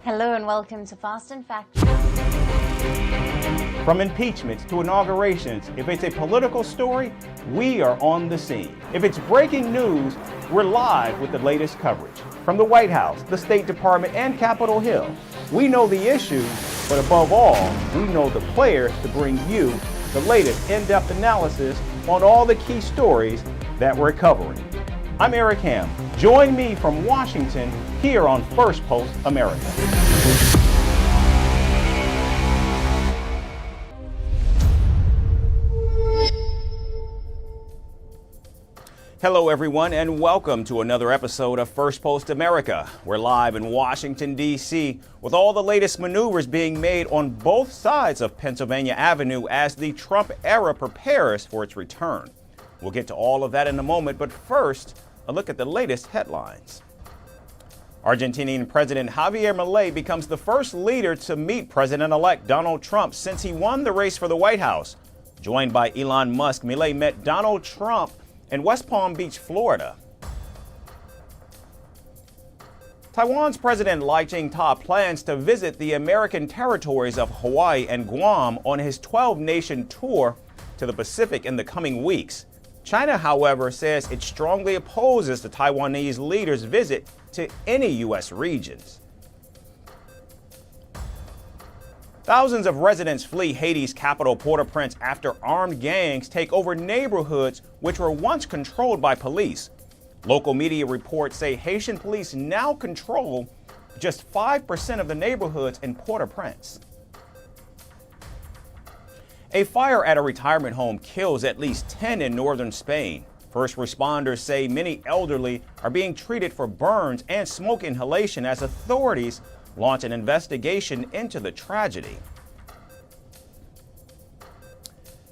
Hello and welcome to Fast and Fact. From impeachments to inaugurations, if it's a political story, we are on the scene. If it's breaking news, we're live with the latest coverage. From the White House, the State Department, and Capitol Hill, we know the issues, but above all, we know the players to bring you the latest in-depth analysis on all the key stories that we're covering. I'm Eric Ham. Join me from Washington here on Firstpost America. Hello, everyone, and welcome to another episode of Firstpost America. We're live in Washington, D.C., with all the latest maneuvers being made on both sides of Pennsylvania Avenue as the Trump era prepares for its return. We'll get to all of that in a moment, but first, a look at the latest headlines. Argentinian President Javier Milei becomes the first leader to meet President-elect Donald Trump since he won the race for the White House. Joined by Elon Musk, Milei met Donald Trump in West Palm Beach, Florida. Taiwan's President Lai Ching-te plans to visit the American territories of Hawaii and Guam on his 12-nation tour to the Pacific in the coming weeks. China, however, says it strongly opposes the Taiwanese leader's visit to any U.S. regions. Thousands of residents flee Haiti's capital Port-au-Prince after armed gangs take over neighborhoods which were once controlled by police. Local media reports say Haitian police now control just 5% of the neighborhoods in Port-au-Prince. A fire at a retirement home kills at least 10 in northern Spain. First responders say many elderly are being treated for burns and smoke inhalation as authorities launch an investigation into the tragedy.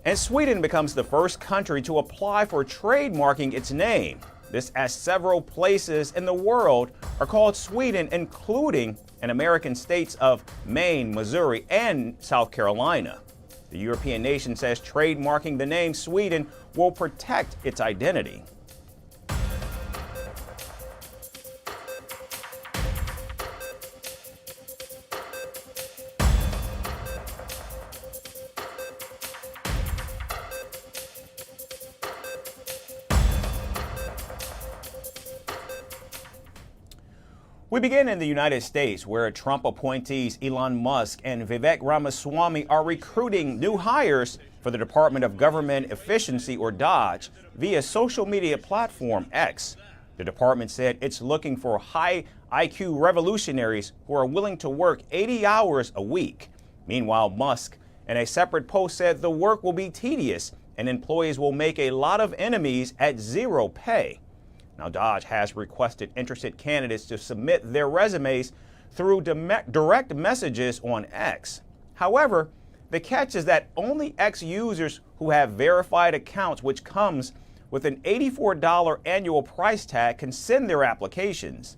And Sweden becomes the first country to apply for trademarking its name. This as several places in the world are called Sweden, including in American states of Maine, Missouri, and South Carolina. The European nation says trademarking the name Sweden will protect its identity. We begin in the United States, where Trump appointees Elon Musk and Vivek Ramaswamy are recruiting new hires for the Department of Government Efficiency, or DOGE, via social media platform X. The department said it's looking for high IQ revolutionaries who are willing to work 80 hours a week. Meanwhile, Musk, in a separate post, said the work will be tedious and employees will make a lot of enemies at zero pay. Now, DOGE has requested interested candidates to submit their resumes through direct messages on X. However, the catch is that only X users who have verified accounts, which comes with an $84 annual price tag, can send their applications.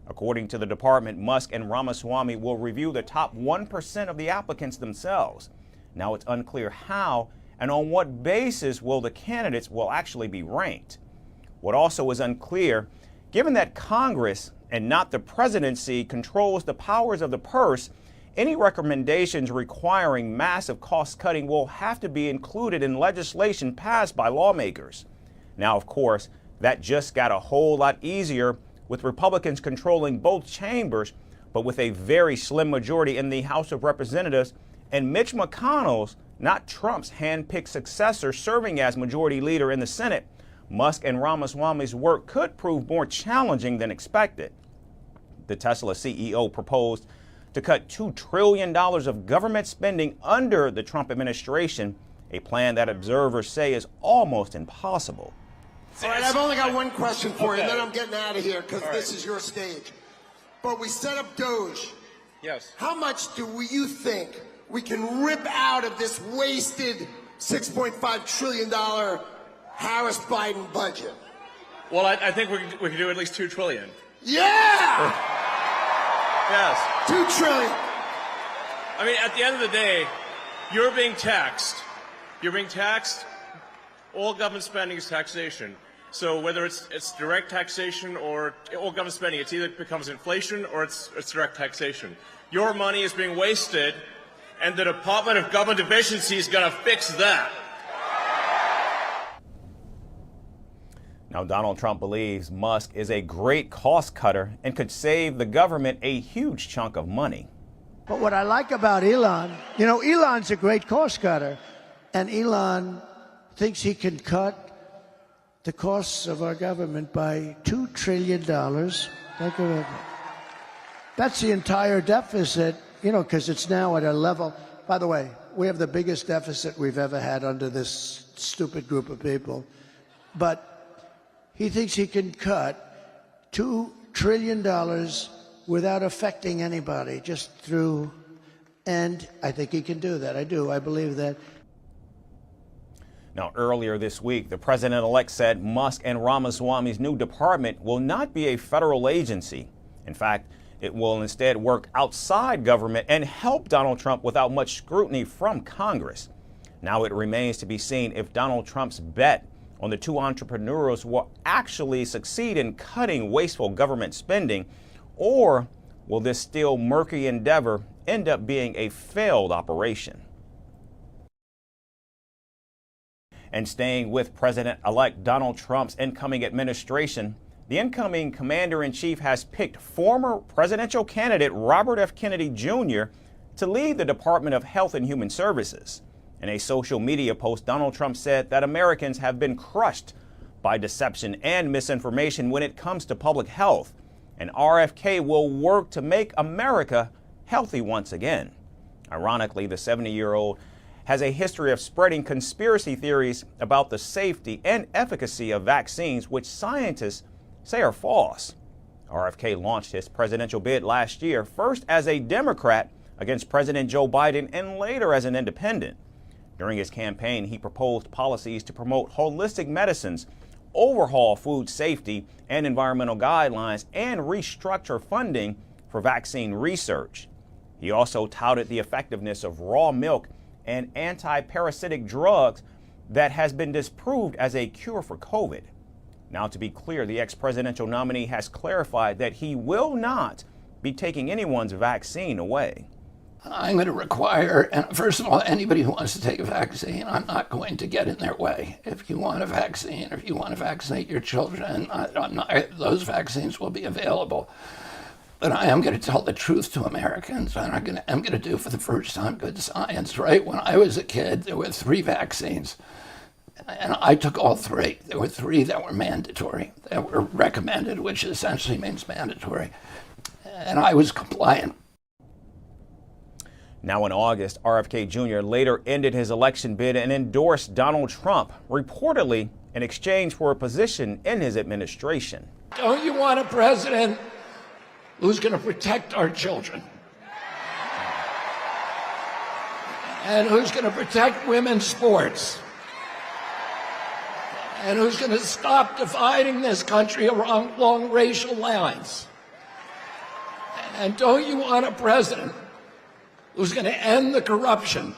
According to the department, Musk and Ramaswamy will review the top 1% of the applicants themselves. Now, it's unclear how and on what basis the candidates will actually be ranked. What also is unclear, given that Congress and not the presidency controls the powers of the purse, any recommendations requiring massive cost cutting will have to be included in legislation passed by lawmakers. Now, of course, that just got a whole lot easier with Republicans controlling both chambers, but with a very slim majority in the House of Representatives and Mitch McConnell's, not Trump's, hand-picked successor serving as majority leader in the Senate. Musk and Ramaswamy's work could prove more challenging than expected. The Tesla CEO proposed to cut $2 trillion of government spending under the Trump administration, a plan that observers say is almost impossible. All right, I've only got one question for you, and then I'm getting out of here because this is your stage. But we set up DOGE. Yes. How much do you think we can rip out of this wasted $6.5 trillion Harris-Biden budget? Well, I think we can do at least $2 trillion. Yeah! Yes. $2 trillion. I mean, at the end of the day, you're being taxed. You're being taxed. All government spending is taxation. So whether it's direct taxation or government spending, it either becomes inflation or it's direct taxation. Your money is being wasted, and the Department of Government Efficiency is going to fix that. Now, Donald Trump believes Musk is a great cost cutter and could save the government a huge chunk of money. But what I like about Elon, Elon's a great cost cutter, and Elon thinks he can cut the costs of our government by $2 trillion. Think of it. That's the entire deficit, because it's now at a level. By the way, we have the biggest deficit we've ever had under this stupid group of people. But he thinks he can cut $2 trillion without affecting anybody, just through, and I think he can do that. I do. I believe that. Now, earlier this week, the president-elect said Musk and Ramaswamy's new department will not be a federal agency. In fact, it will instead work outside government and help Donald Trump without much scrutiny from Congress. Now it remains to be seen if Donald Trump's bet on the two entrepreneurs will actually succeed in cutting wasteful government spending, or will this still murky endeavor end up being a failed operation? And staying with President-elect Donald Trump's incoming administration, the incoming commander-in-chief has picked former presidential candidate Robert F. Kennedy Jr. to lead the Department of Health and Human Services. In a social media post, Donald Trump said that Americans have been crushed by deception and misinformation when it comes to public health, and RFK will work to make America healthy once again. Ironically, the 70-year-old has a history of spreading conspiracy theories about the safety and efficacy of vaccines, which scientists say are false. RFK launched his presidential bid last year, first as a Democrat against President Joe Biden and later as an independent. During his campaign, he proposed policies to promote holistic medicines, overhaul food safety and environmental guidelines, and restructure funding for vaccine research. He also touted the effectiveness of raw milk and anti-parasitic drugs that has been disproved as a cure for COVID. Now, to be clear, the ex-presidential nominee has clarified that he will not be taking anyone's vaccine away. I'm going to require, and first of all, anybody who wants to take a vaccine, I'm not going to get in their way. If you want a vaccine, or if you want to vaccinate your children, those vaccines will be available. But I am going to tell the truth to Americans, and I'm going to do for the first time good science, right? When I was a kid, there were 3 vaccines, and I took all 3. There were 3 that were mandatory, that were recommended, which essentially means mandatory, and I was compliant. Now in August, RFK Jr. later ended his election bid and endorsed Donald Trump, reportedly in exchange for a position in his administration. Don't you want a president who's going to protect our children? And who's going to protect women's sports? And who's going to stop dividing this country along racial lines? And don't you want a president who's going to end the corruption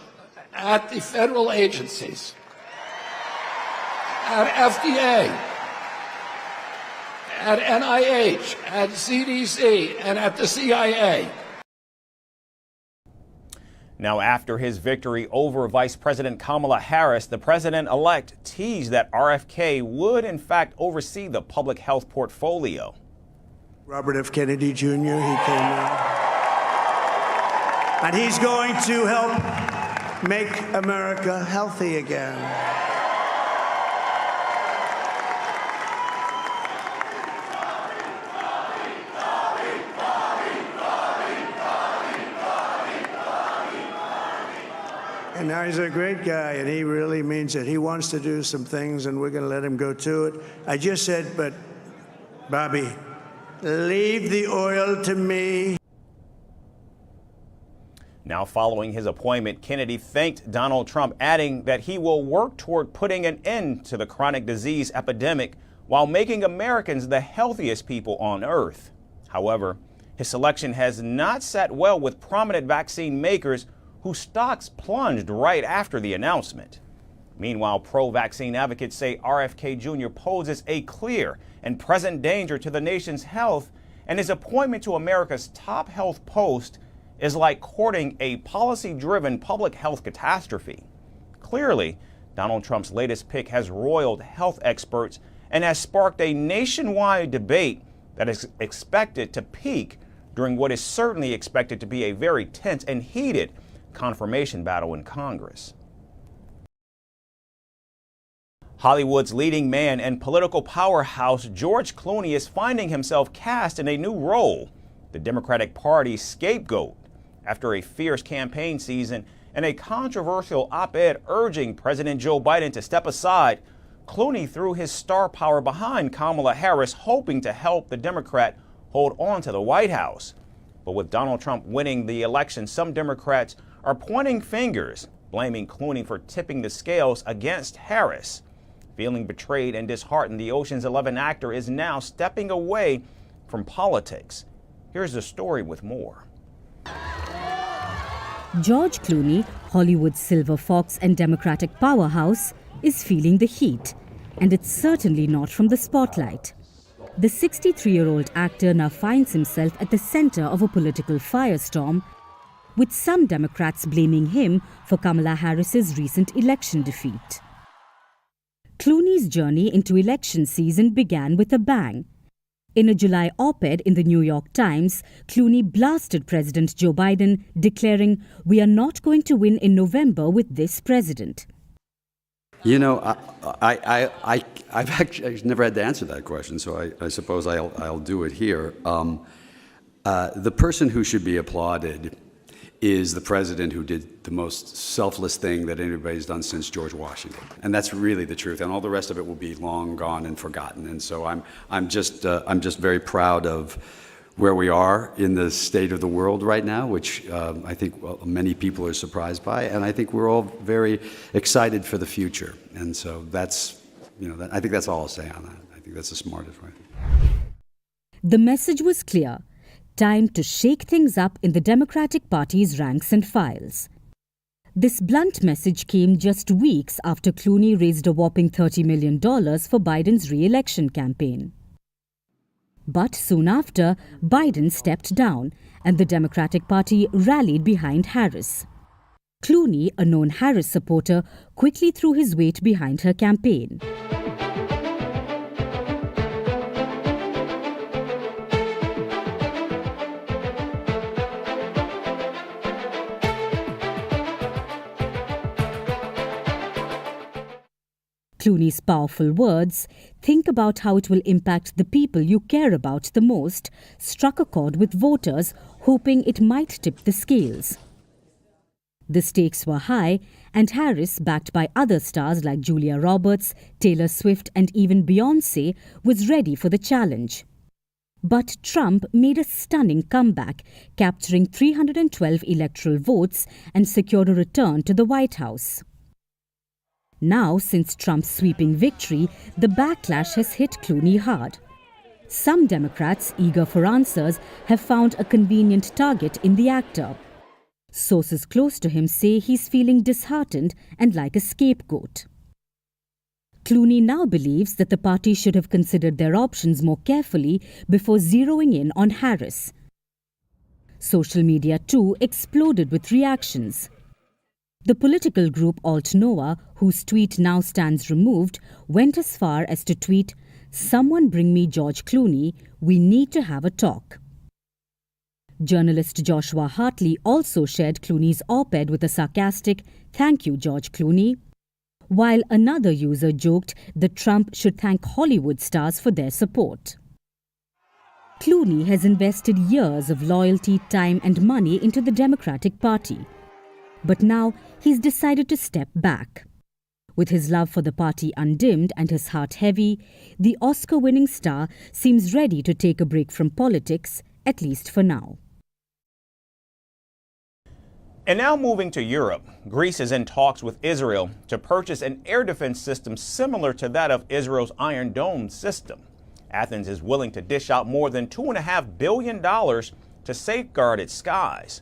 at the federal agencies, at FDA, at NIH, at CDC, and at the CIA? Now, after his victory over Vice President Kamala Harris, the president-elect teased that RFK would, in fact, oversee the public health portfolio. Robert F. Kennedy Jr., he came in. And he's going to help make America healthy again. And now he's a great guy, and he really means it. He wants to do some things, and we're going to let him go to it. I just said, but, Bobby, leave the oil to me. Now, following his appointment, Kennedy thanked Donald Trump, adding that he will work toward putting an end to the chronic disease epidemic while making Americans the healthiest people on earth. However, his selection has not sat well with prominent vaccine makers whose stocks plunged right after the announcement. Meanwhile, pro-vaccine advocates say RFK Jr. poses a clear and present danger to the nation's health, and his appointment to America's top health post is like courting a policy-driven public health catastrophe. Clearly, Donald Trump's latest pick has roiled health experts and has sparked a nationwide debate that is expected to peak during what is certainly expected to be a very tense and heated confirmation battle in Congress. Hollywood's leading man and political powerhouse George Clooney is finding himself cast in a new role, the Democratic Party's scapegoat, after a fierce campaign season and a controversial op-ed urging President Joe Biden to step aside. Clooney threw his star power behind Kamala Harris, hoping to help the Democrat hold on to the White House. But with Donald Trump winning the election, some Democrats are pointing fingers, blaming Clooney for tipping the scales against Harris. Feeling betrayed and disheartened, the Ocean's 11 actor is now stepping away from politics. Here's the story with more. George Clooney, Hollywood's silver fox and Democratic powerhouse, is feeling the heat, and it's certainly not from the spotlight. The 63-year-old actor now finds himself at the center of a political firestorm, with some Democrats blaming him for Kamala Harris's recent election defeat. Clooney's journey into election season began with a bang. In a July op-ed in the New York Times, Clooney blasted President Joe Biden, declaring, "We are not going to win in November with this president." You know, I've actually never had to answer that question, so I suppose I'll do it here. The person who should be applauded is the president who did the most selfless thing that anybody's done since George Washington, and that's really the truth. And all the rest of it will be long gone and forgotten. And so I'm just very proud of where we are in the state of the world right now, which I think many people are surprised by, and I think we're all very excited for the future. And so that's, I think that's all I'll say on that. I think that's the smartest way. The message was clear. Time to shake things up in the Democratic Party's ranks and files. This blunt message came just weeks after Clooney raised a whopping $30 million for Biden's re-election campaign. But soon after, Biden stepped down, and the Democratic Party rallied behind Harris. Clooney, a known Harris supporter, quickly threw his weight behind her campaign. Clooney's powerful words, "Think about how it will impact the people you care about the most," struck a chord with voters, hoping it might tip the scales. The stakes were high, and Harris, backed by other stars like Julia Roberts, Taylor Swift, and even Beyoncé, was ready for the challenge. But Trump made a stunning comeback, capturing 312 electoral votes and secured a return to the White House. Now, since Trump's sweeping victory, the backlash has hit Clooney hard. Some Democrats, eager for answers, have found a convenient target in the actor. Sources close to him say he's feeling disheartened and like a scapegoat. Clooney now believes that the party should have considered their options more carefully before zeroing in on Harris. Social media, too, exploded with reactions. The political group Alt Noah, whose tweet now stands removed, went as far as to tweet, "Someone bring me George Clooney, we need to have a talk." Journalist Joshua Hartley also shared Clooney's op-ed with a sarcastic, "Thank you, George Clooney," while another user joked that Trump should thank Hollywood stars for their support. Clooney has invested years of loyalty, time and money into the Democratic Party. But now he's decided to step back. With his love for the party undimmed and his heart heavy, the Oscar-winning star seems ready to take a break from politics, at least for now. And now moving to Europe, Greece is in talks with Israel to purchase an air defense system similar to that of Israel's Iron Dome system. Athens is willing to dish out more than $2.5 billion to safeguard its skies.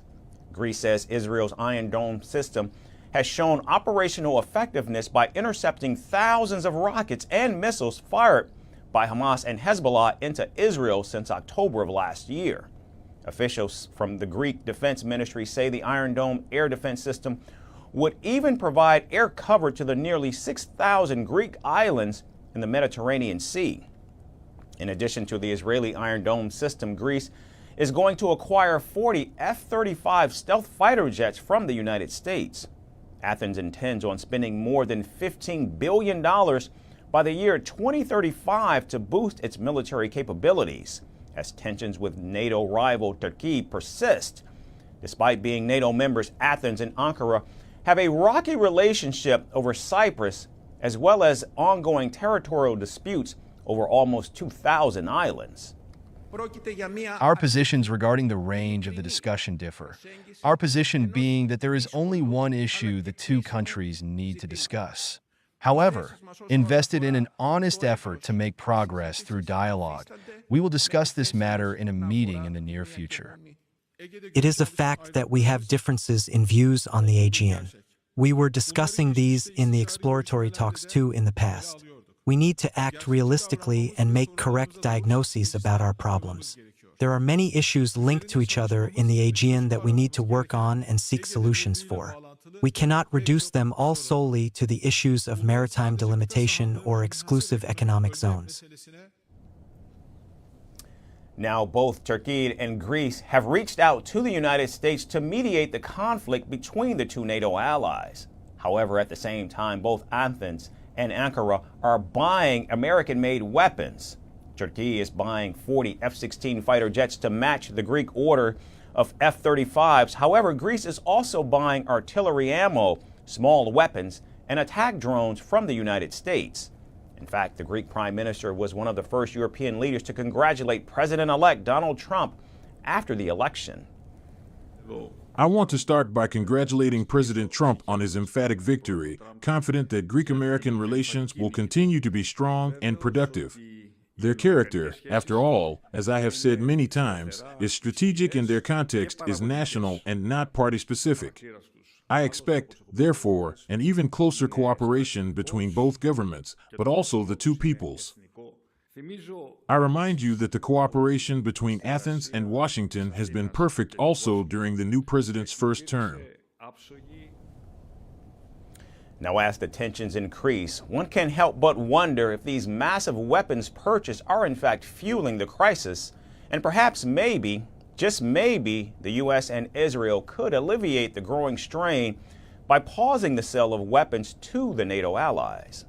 Greece says Israel's Iron Dome system has shown operational effectiveness by intercepting thousands of rockets and missiles fired by Hamas and Hezbollah into Israel since October of last year. Officials from the Greek Defense Ministry say the Iron Dome air defense system would even provide air cover to the nearly 6,000 Greek islands in the Mediterranean Sea. In addition to the Israeli Iron Dome system, Greece is going to acquire 40 F-35 stealth fighter jets from the United States. Athens intends on spending more than $15 billion by the year 2035 to boost its military capabilities, as tensions with NATO rival Turkey persist. Despite being NATO members, Athens and Ankara have a rocky relationship over Cyprus, as well as ongoing territorial disputes over almost 2,000 islands. Our positions regarding the range of the discussion differ. Our position being that there is only one issue the two countries need to discuss. However, invested in an honest effort to make progress through dialogue, we will discuss this matter in a meeting in the near future. It is a fact that we have differences in views on the Aegean. We were discussing these in the exploratory talks too in the past. We need to act realistically and make correct diagnoses about our problems. There are many issues linked to each other in the Aegean that we need to work on and seek solutions for. We cannot reduce them all solely to the issues of maritime delimitation or exclusive economic zones. Now, both Turkey and Greece have reached out to the United States to mediate the conflict between the two NATO allies. However, at the same time, both Athens and Ankara are buying American-made weapons. Turkey is buying 40 F-16 fighter jets to match the Greek order of F-35s. However, Greece is also buying artillery ammo, small weapons, and attack drones from the United States. In fact, the Greek Prime Minister was one of the first European leaders to congratulate President-elect Donald Trump after the election. I want to start by congratulating President Trump on his emphatic victory, confident that Greek-American relations will continue to be strong and productive. Their character, after all, as I have said many times, is strategic and their context is national and not party-specific. I expect, therefore, an even closer cooperation between both governments, but also the two peoples. I remind you that the cooperation between Athens and Washington has been perfect also during the new president's first term. Now, as the tensions increase, one can't help but wonder if these massive weapons purchases are in fact fueling the crisis, and perhaps maybe, just maybe, the U.S. and Israel could alleviate the growing strain by pausing the sale of weapons to the NATO allies.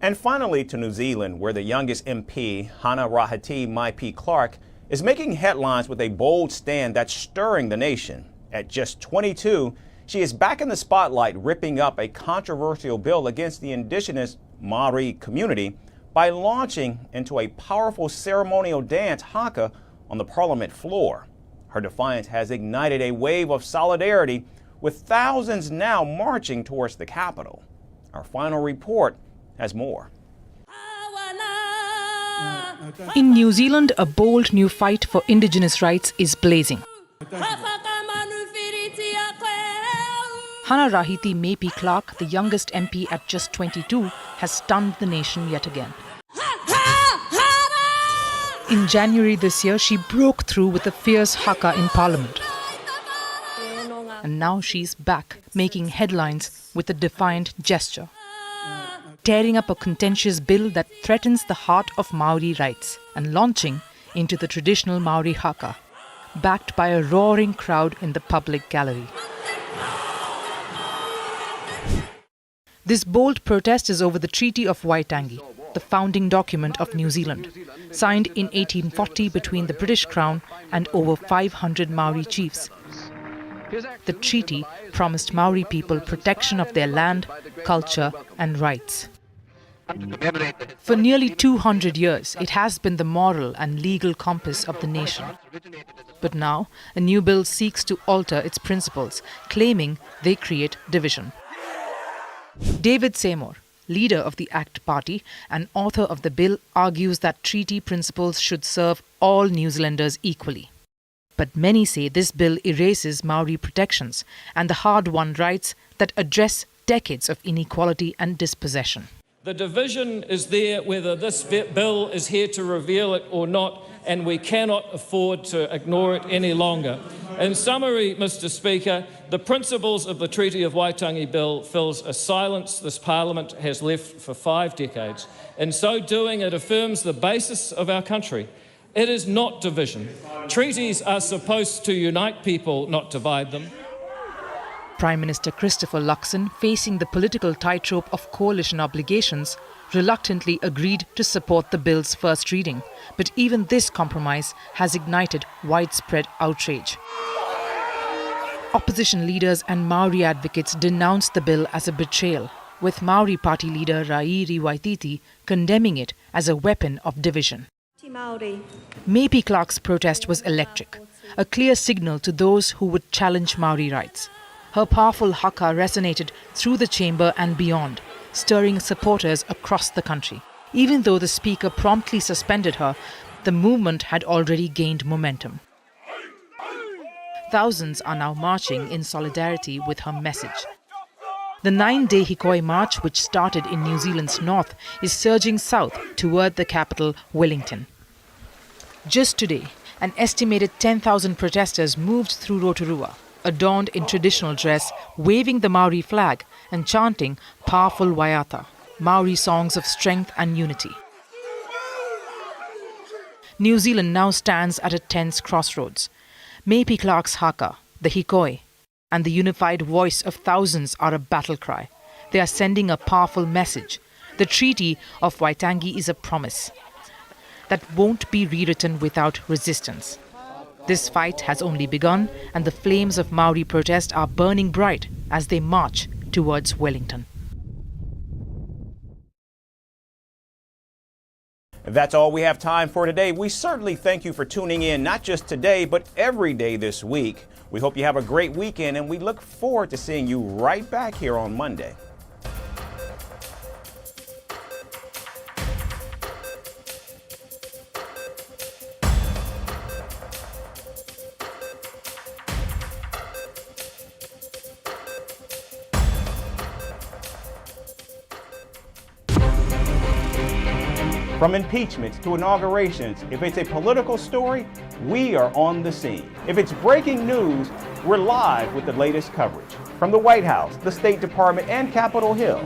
And finally to New Zealand, where the youngest MP, Hana-Rawhiti Maipi-Clarke, is making headlines with a bold stand that's stirring the nation. At just 22, she is back in the spotlight, ripping up a controversial bill against the indigenous Maori community by launching into a powerful ceremonial dance haka on the parliament floor. Her defiance has ignited a wave of solidarity, with thousands now marching towards the Capitol. Our final report has more. In New Zealand, a bold new fight for Indigenous rights is blazing. Hana-Rawhiti Maipi-Clarke, the youngest MP at just 22, has stunned the nation yet again. In January this year, she broke through with a fierce haka in Parliament. And now she's back, making headlines with a defiant gesture, tearing up a contentious bill that threatens the heart of Maori rights and launching into the traditional Maori haka, backed by a roaring crowd in the public gallery. This bold protest is over the Treaty of Waitangi, the founding document of New Zealand, signed in 1840 between the British Crown and over 500 Maori chiefs. The treaty promised Maori people protection of their land, culture, and rights. For nearly 200 years, it has been the moral and legal compass of the nation. But now, a new bill seeks to alter its principles, claiming they create division. David Seymour, leader of the ACT Party and author of the bill, argues that treaty principles should serve all New Zealanders equally. But many say this bill erases Maori protections and the hard-won rights that address decades of inequality and dispossession. The division is there whether this bill is here to reveal it or not, and we cannot afford to ignore it any longer. In summary, Mr. Speaker, the principles of the Treaty of Waitangi Bill fills a silence this Parliament has left for 5 decades. In so doing, it affirms the basis of our country. It is not division. Treaties are supposed to unite people, not divide them. Prime Minister Christopher Luxon, facing the political tightrope of coalition obligations, reluctantly agreed to support the bill's first reading. But even this compromise has ignited widespread outrage. Opposition leaders and Maori advocates denounced the bill as a betrayal, with Maori Party leader Hana-Rawhiti condemning it as a weapon of division. Maipi-Clarke's protest was electric, a clear signal to those who would challenge Maori rights. Her powerful haka resonated through the chamber and beyond, stirring supporters across the country. Even though the speaker promptly suspended her, the movement had already gained momentum. Thousands are now marching in solidarity with her message. The 9-day Hikoi March, which started in New Zealand's north, is surging south toward the capital, Wellington. Just today, an estimated 10,000 protesters moved through Rotorua, adorned in traditional dress, waving the Maori flag and chanting powerful waiata, Maori songs of strength and unity. New Zealand now stands at a tense crossroads. Maipi-Clarke's haka, the Hikoi, and the unified voice of thousands are a battle cry. They are sending a powerful message. The Treaty of Waitangi is a promise that won't be rewritten without resistance. This fight has only begun, and the flames of Maori protest are burning bright as they march towards Wellington. That's all we have time for today. We certainly thank you for tuning in, not just today, but every day this week. We hope you have a great weekend, and we look forward to seeing you right back here on Monday. From impeachments to inaugurations, if it's a political story, we are on the scene. If it's breaking news, we're live with the latest coverage. From the White House, the State Department, and Capitol Hill,